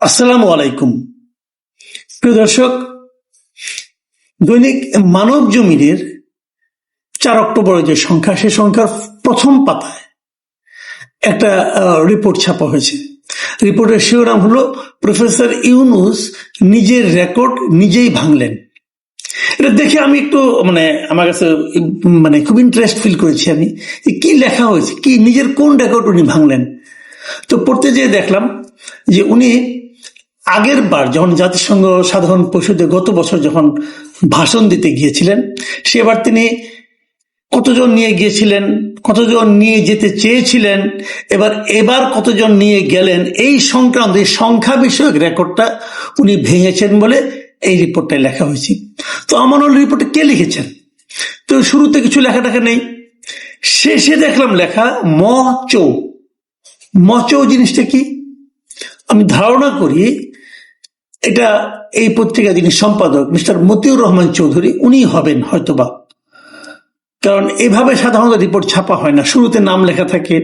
আসসালামু আলাইকুম। প্রিয় দর্শক, দৈনিক মানব জমিনের 4 অক্টোবর যে সংখ্যা, সেই সংখ্যার প্রথম পাতায় একটা রিপোর্ট ছাপা হয়েছে। রিপোর্টের শিরোনাম হলো প্রফেসর ইউনূস নিজের রেকর্ড নিজেই ভাঙলেন। এটা দেখে আমি একটু আমার কাছে খুব ইন্টারেস্ট ফিল করেছি। আমি কি লেখা হয়েছে, কি নিজের কোন রেকর্ড উনি ভাঙলেন। তো পড়তে যেয়ে দেখলাম যে উনি আগের বার যখন জাতিসংঘ সাধারণ পরিষদে গত বছর যখন ভাষণ দিতে গিয়েছিলেন, সেবার তিনি কতজন নিয়ে গিয়েছিলেন, কতজন নিয়ে যেতে চেয়েছিলেন, এবার কতজন নিয়ে গেলেন, এই সংক্রান্ত এই সংখ্যা বিষয়ক রেকর্ডটা উনি ভেঙেছেন বলে এই রিপোর্টটায় লেখা হয়েছে। তো আমার রিপোর্টে কে লিখেছেন? তো শুরুতে কিছু লেখা নেই, শেষে দেখলাম লেখা মচৌ জিনিসটা কি আমি ধারণা করি এটা এই পত্রিকা যিনি সম্পাদক মিস্টার মতিউর রহমান চৌধুরী, উনি হবেন হয়তোবা। কারণ এভাবে সাধারণত রিপোর্ট ছাপা হয় না, শুরুতে নাম লেখা থাকে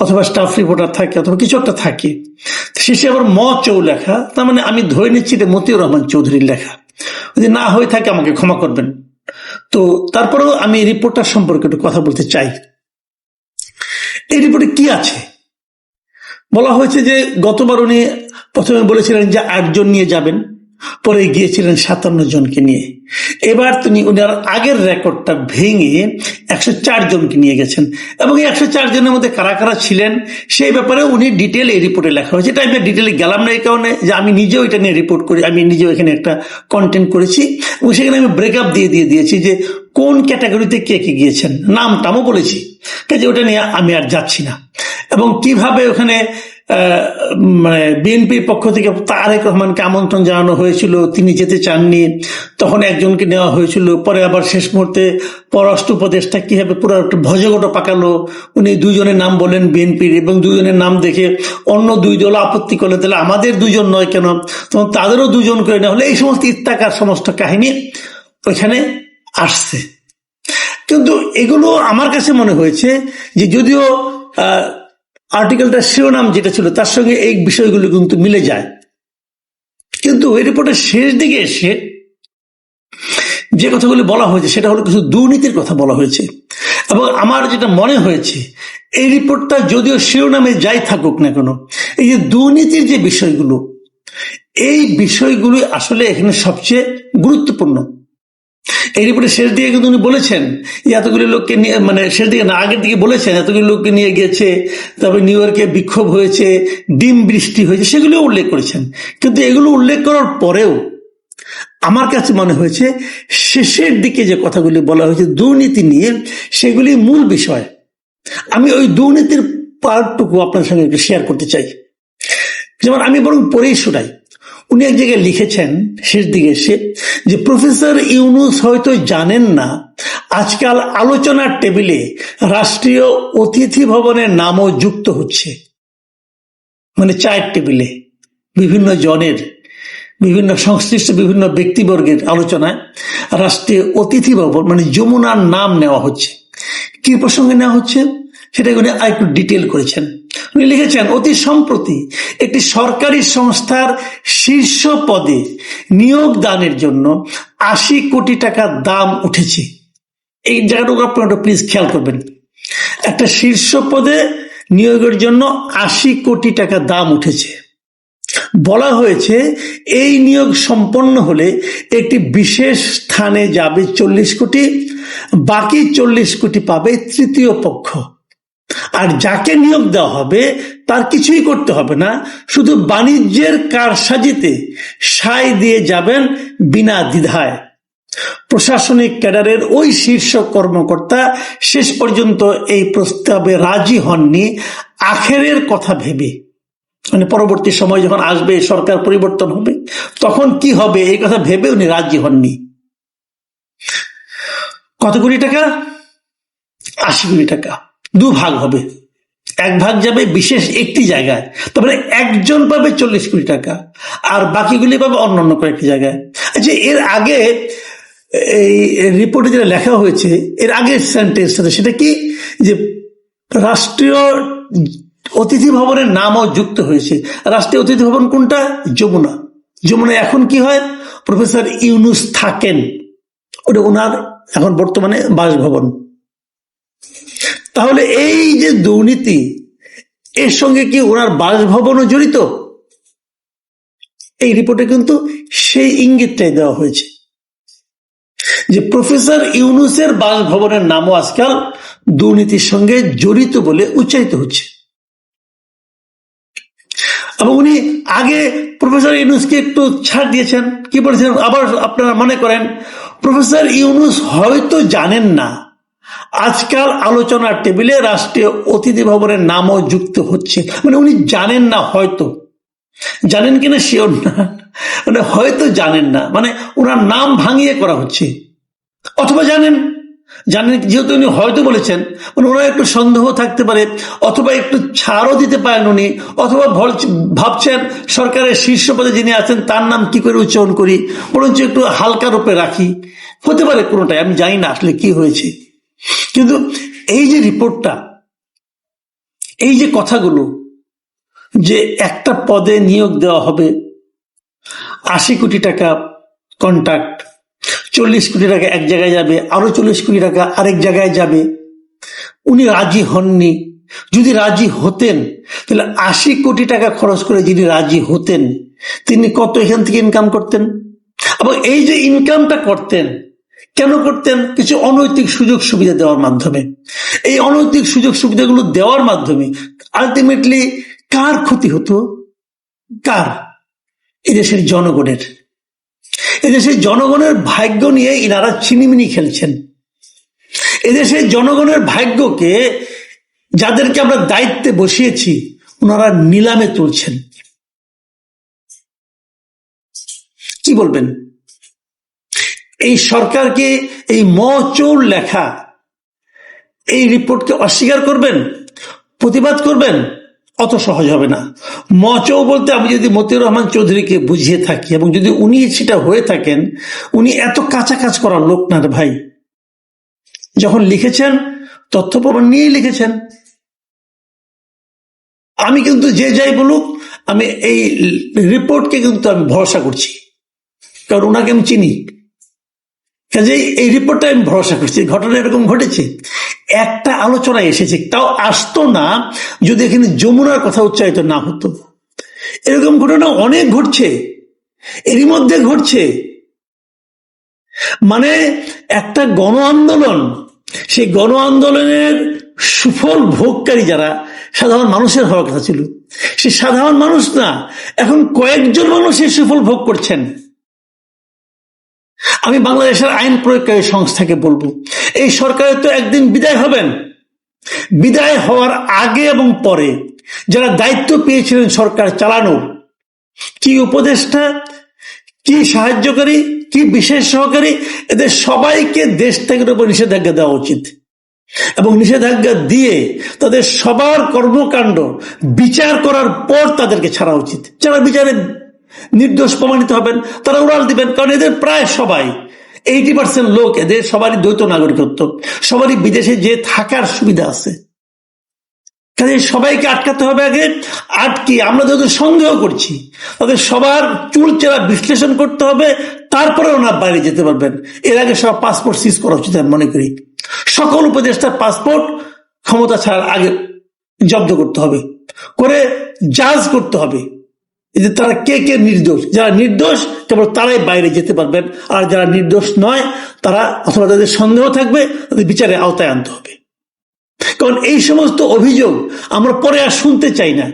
অথবা স্টাফ রিপোর্টার থাকে অথবা কিছু একটা থাকে, শেষে আবার চৌ লেখা। তার মানে আমি ধরে নিচ্ছি এটা মতিউর রহমান চৌধুরীর লেখা। যদি না হয়ে থাকে আমাকে ক্ষমা করবেন। তো তারপরেও আমি এই রিপোর্টটার সম্পর্কে একটু কথা বলতে চাই। এই রিপোর্টে কি আছে বলা হয়েছে যে গতবার উনি প্রথমে বলেছিলেন যে 8 জন নিয়ে যাবেন, পরে গিয়েছিলেন 57 জনকে নিয়ে। এবার তিনি উনার আগের রেকর্ডটা ভেঙে 104 জনকে নিয়ে গেছেন, এবং এই 104 জনের মধ্যে কারা কারা ছিলেন সেই ব্যাপারে উনি ডিটেল এই রিপোর্টে লেখা হয়েছে। এটা আমি ডিটেলে গেলাম না এই কারণে যে আমি নিজেও এটা নিয়ে রিপোর্ট করি, আমি নিজেও এখানে একটা কন্টেন্ট করেছি এবং সেখানে আমি ব্রেকআপ দিয়ে দিয়েছি যে কোন ক্যাটাগরিতে কে কে গিয়েছেন, নাম টামও বলেছি, কাজে ওটা নিয়ে আমি আর যাচ্ছি না। এবং কিভাবে ওখানে বিএনপির পক্ষ থেকে তারেক রহমানকে আমন্ত্রণ জানানো হয়েছিল, তিনি যেতে চাননি, তখন একজনকে নেওয়া হয়েছিল, পরে আবার শেষ মুহূর্তে পররাষ্ট্র উপদেষ্টা কিভাবে পুরো একটা ভজগট পাকালো, উনি 2 জনের নাম বলেন বিএনপির, এবং 2 জনের নাম দেখে অন্য 2 দল আপত্তি করলে তাহলে আমাদের 2 জন নয় কেন, তখন তাদেরও 2 জন করে নেওয়া হলে, এই সমস্ত ইত্যাকার সমস্ত কাহিনী ওইখানে আসছে। কিন্তু এগুলো আমার কাছে মনে হয়েছে যে যদিও আর্টিকেলটার শিরোনাম যেটা ছিল তার সঙ্গে এই বিষয়গুলো কিন্তু মিলে যায়, কিন্তু এই রিপোর্টের শেষ দিকে এসে যে কথাগুলি বলা হয়েছে সেটা হলো কিছু দুর্নীতির কথা বলা হয়েছে। এবং আমার যেটা মনে হয়েছে, এই রিপোর্টটা যদিও শিরোনামে যাই থাকুক না কেন, এই যে দুর্নীতির যে বিষয়গুলো, এই বিষয়গুলি আসলে এখানে সবচেয়ে গুরুত্বপূর্ণ। এই রিপোর্টের শেষ দিকে কিন্তু উনি বলেছেন যে এতগুলি লোককে নিয়ে, শেষ দিকে না আগের দিকে বলেছেন এতগুলি লোককে নিয়ে গেছে, তবে নিউ ইয়র্কে বিক্ষোভ হয়েছে, ডিম বৃষ্টি হয়েছে, সেগুলিও উল্লেখ করেছেন। কিন্তু এগুলো উল্লেখ করার পরেও আমার কাছে মনে হয়েছে শেষের দিকে যে কথাগুলি বলা হয়েছে দুর্নীতি নিয়ে, সেগুলি মূল বিষয়। আমি ওই দুর্নীতির পার্টটুকু আপনার সঙ্গে একটু শেয়ার করতে চাই। যেমন আমি বরং পড়েই শোনাই। উনি এক জায়গায় লিখেছেন শেষ দিকে এসে যে প্রফেসর ইউনূস হয়তো জানেন না আজকাল আলোচনার টেবিলে রাষ্ট্রীয় অতিথি ভবনের নামও যুক্ত হচ্ছে। চায়ের টেবিলে বিভিন্ন জনের, বিভিন্ন সংশ্লিষ্ট বিভিন্ন ব্যক্তিবর্গের আলোচনায় রাষ্ট্রীয় অতিথি ভবন যমুনার নাম নেওয়া হচ্ছে। কি প্রসঙ্গে নেওয়া হচ্ছে সেটা উনি আরেকটু ডিটেল করেছেন। উনি লিখেছেন, অতি সম্প্রতি একটি সরকারি সংস্থার শীর্ষ পদে নিয়োগ দানের জন্য 80 কোটি টাকা দাম উঠেছে। এই জায়গাটুকু আপনারা প্লিজ খেয়াল করবেন। একটা শীর্ষ পদে নিয়োগের জন্য 80 কোটি টাকা দাম উঠেছে। বলা হয়েছে এই নিয়োগ সম্পন্ন হলে একটি বিশেষ স্থানে যাবে 40 কোটি, বাকি 40 কোটি পাবে তৃতীয় পক্ষ। আর যাকে নিয়োগ দেওয়া হবে তার কিছুই করতে হবে না, শুধু বাণিজ্যের কারসাজিতে সায় দিয়ে যাবেন বিনা দ্বিধায়। প্রশাসনিক ক্যাডারের ওই শীর্ষ কর্মকর্তা শেষ পর্যন্ত এই প্রস্তাবে রাজি হননি আখেরের কথা ভেবে। পরবর্তী সময় যখন আসবে, সরকার পরিবর্তন হবে, তখন কি হবে এই কথা ভেবে উনি রাজি হননি। কত কোটি টাকা? 80 কোটি টাকা। 2 ভাগ হবে, 1 ভাগ যাবে বিশেষ একটি জায়গায়, তারপরে একজন পাবে 40 কোটি টাকা, আর বাকিগুলি পাবে অন্যান্য কয়েকটি জায়গায়। আচ্ছা, এর আগে এই রিপোর্টে যেটা লেখা হয়েছে, এর আগের সেন্টেন্সটা সেটা কি, যে রাষ্ট্রীয় অতিথি ভবনের নামও যুক্ত হয়েছে। রাষ্ট্রীয় অতিথি ভবন কোনটা? যমুনা। যমুনা এখন কি হয়, প্রফেসর ইউনূস থাকেন, ওটা ওনার এখন বর্তমানে বাসভবন। তাহলে এই যে দুর্নীতি, এর সঙ্গে কি ওনার বাসভবনও জড়িত? এই রিপোর্টে কিন্তু সেই ইঙ্গিতটাই দেওয়া হয়েছে যে প্রফেসর ইউনূসের বাসভবনের নামও আজকাল দুর্নীতির সঙ্গে জড়িত বলে উচ্চারিত হচ্ছে। এবং উনি আগে প্রফেসর ইউনূসকে একটু ছাড় দিয়েছেন, কি বলেছেন আবার আপনারা মনে করেন, প্রফেসর ইউনূস হয়তো জানেন না আজকাল আলোচনার টেবিলে রাষ্ট্রীয় অতিথি ভবনের নামও যুক্ত হচ্ছে। মানে উনি জানেন না, হয়তো জানেন কিনা শিওর না, মানে হয়তো জানেন না, মানে ওনার নাম ভাঙিয়ে করা হচ্ছে। অথবা জানেন, যেহেতু উনি হয়তো বলেছেন, মানে ওনার একটু সন্দেহ থাকতে পারে, অথবা একটু ছাড়ও দিতে পারেন উনি, অথবা ভাবছেন সরকারের শীর্ষ পদে যিনি আছেন তার নাম কি করে উচ্চারণ করি, বরঞ্চ একটু হালকা রূপে রাখি, হতে পারে কোনোটাই, আমি জানি না আসলে কি হয়েছে। কিন্তু এই যে রিপোর্টটা, এই যে কথাগুলো, যে একটা পদে নিয়োগ দেওয়া হবে, 80 কোটি টাকা কন্ট্রাক্ট, 40 কোটি টাকা এক জায়গায় যাবে, আরো 40 কোটি টাকা আরেক জায়গায় যাবে, উনি রাজি হননি। যদি রাজি হতেন তাহলে 80 কোটি টাকা খরচ করে যিনি রাজি হতেন তিনি কত এখান থেকে ইনকাম করতেন? এবং এই যে ইনকামটা করতেন, কেন করতেন? কিছু অনৈতিক সুযোগ সুবিধা দেওয়ার মাধ্যমে। এই অনৈতিক সুযোগ সুবিধাগুলো দেওয়ার মাধ্যমে আলটিমেটলি কার ক্ষতি হতো? কার? এদেশের জনগণের। এদেশের জনগণের ভাগ্য নিয়ে ইনারা ছিনিমিনি খেলছেন। এদেশের জনগণের ভাগ্যকে, যাদেরকে আমরা দায়িত্বে বসিয়েছি, ওনারা নিলামে তুলছেন। কি বলবেন? এই সরকারকে এই মচৌর লেখা এই রিপোর্টকে অস্বীকার করবেন, প্রতিবাদ করবেন? অত সহজ হবে না। মচৌ বলতে আমি যদি মতিউর রহমান চৌধুরীকে বুঝিয়ে থাকি, এবং যদি উনি সেটা হয়ে থাকেন, উনি এত কাঁচা কাজ করার লোক না রে ভাই। যখন লিখেছেন তথ্য প্রমাণ নিয়েই লিখেছেন। আমি কিন্তু যে যাই বলুক, আমি এই রিপোর্টকে কিন্তু আমি ভরসা করছি, কারণ ওনাকে আমি চিনি। কাজেই এই রিপোর্টটা আমি ভরসা করছি। ঘটনা এরকম ঘটেছে, একটা আলোচনায় এসেছে, তাও আসতো না যদি এখানে যমুনার কথা উচ্চারিত না হতো। এরকম ঘটনা অনেক ঘটছে, এরই মধ্যে ঘটছে। মানে একটা গণ আন্দোলন, সেই গণ আন্দোলনের সুফল ভোগকারী যারা সাধারণ মানুষের হওয়ার কথা ছিল, সে সাধারণ মানুষ না, এখন কয়েকজন মানুষ এই সুফল ভোগ করছেন। আমি বাংলাদেশের আইন প্রয়োগকারী সংস্থাকে বলবো, এই সরকারের তো একদিন বিদায় হবেন। বিদায় হওয়ার আগে এবং পরে যারা দায়িত্ব পেয়েছিলেন সরকার চালানোর, কি উপদেষ্টা, কি সাহায্যকারী, কি বিশেষ সহকারী, এদের সবাইকে দেশ ত্যাগের উপর নিষেধাজ্ঞা দেওয়া উচিত। এবং নিষেধাজ্ঞা দিয়ে তাদের সবার কর্মকাণ্ড বিচার করার পর তাদেরকে ছাড়া উচিত। যারা বিচারে নির্দোষ প্রমাণিত হবেন তারা উড়াল দিবেন, কারণ এদের প্রায় সবাই 80% লোক, এদের সবারই দ্বৈত নাগরিকত্ব, সবারই বিদেশে যে থাকার সুবিধা আছে। কাজে সবাইকে আটকাতে হবে আগে। আটকে আমরা যাদের সন্দেহ করছি তাদের সবার চুলচেরা বিশ্লেষণ করতে হবে, তারপরে ওনার বাইরে যেতে পারবেন। এর আগে সব পাসপোর্ট সিজ করা উচিত আমি মনে করি। সকল উপদেষ্টার পাসপোর্ট ক্ষমতা ছাড়ার আগে জব্দ করতে হবে, করে জাজ করতে হবে যে তারা কে কে নির্দোষ। যারা নির্দোষ কেবল তারাই বাইরে যেতে পারবেন, আর যারা নির্দোষ নয় তারা, অথবা তাদের সন্দেহ থাকবে, তাদের বিচারে আওতায় আনতে হবে। কারণ এই সমস্ত অভিযোগ আমরা পরে আর শুনতে চাই না।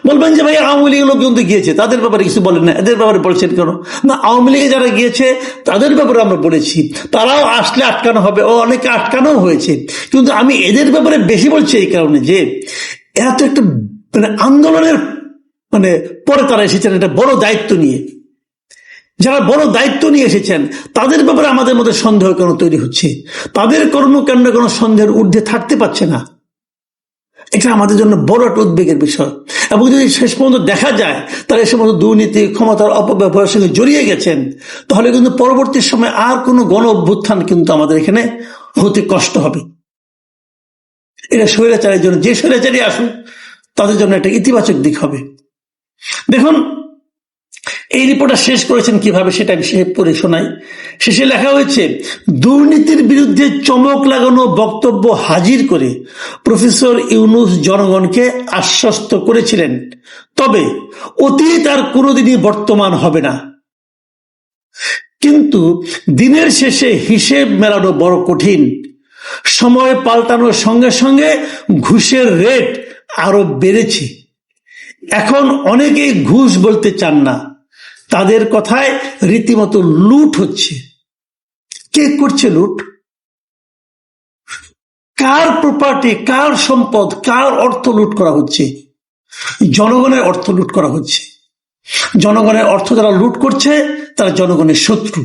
বলবেন যে ভাই আওয়ামী লীগের লোক কিন্তু গিয়েছে, তাদের ব্যাপারে কিছু বলেন না, এদের ব্যাপারে বলছেন কেন? না, আওয়ামী লীগে যারা গিয়েছে তাদের ব্যাপারে আমরা বলেছি, তারাও আসলে আটকানো হবে, ও অনেকে আটকানো হয়েছে। কিন্তু আমি এদের ব্যাপারে বেশি বলছি এই কারণে যে এরা তো একটা আন্দোলনের পরে তারা এসেছেন একটা বড় দায়িত্ব নিয়ে। যারা বড় দায়িত্ব নিয়ে এসেছেন তাদের ব্যাপারে আমাদের মধ্যে সন্দেহ কেন তৈরি হচ্ছে? তাদের কর্মকাণ্ড কোনো সন্দেহের ঊর্ধ্বে থাকতে পারছে না। এটা আমাদের জন্য বড় একটা উদ্বেগের বিষয়। এবং যদি শেষ পর্যন্ত দেখা যায় তারা এ সমস্ত দুর্নীতি, ক্ষমতার অপব্যবহারের সঙ্গে জড়িয়ে গেছেন, তাহলে কিন্তু পরবর্তী সময় আর কোনো গণ অভ্যুত্থান কিন্তু আমাদের এখানে হতে কষ্ট হবে। এটা স্বৈরাচারের জন্য, যে স্বৈরাচারী আসুক তাদের জন্য একটা ইতিবাচক দিক হবে। দেখুন, এই রিপোর্টটা শেষ করেছেন কিভাবে সেটা আমি পড়ে শোনাই। শেষে লেখা হয়েছে, দুর্নীতির বিরুদ্ধে চমক লাগানো বক্তব্য হাজির করে প্রফেসর ইউনূস জনগণকে আশ্বস্ত করেছিলেন, তবে অতীত আর কোনোদিনই বর্তমান হবে না। কিন্তু দিনের শেষে হিসেব মেলানো বড় কঠিন। সময় পাল্টানোর সঙ্গে সঙ্গে ঘুষের রেট আরো বেড়েছে। এখন অনেকেই ঘুষ বলতে চান না, তাদের কথায় রীতিমতো লুট হচ্ছে। কে করছে লুট? কার প্রপার্টি, কার সম্পদ, কার অর্থ লুট করা হচ্ছে? জনগণের অর্থ লুট করা হচ্ছে। জনগণের অর্থ যারা লুট করছে তারা জনগণের শত্রু।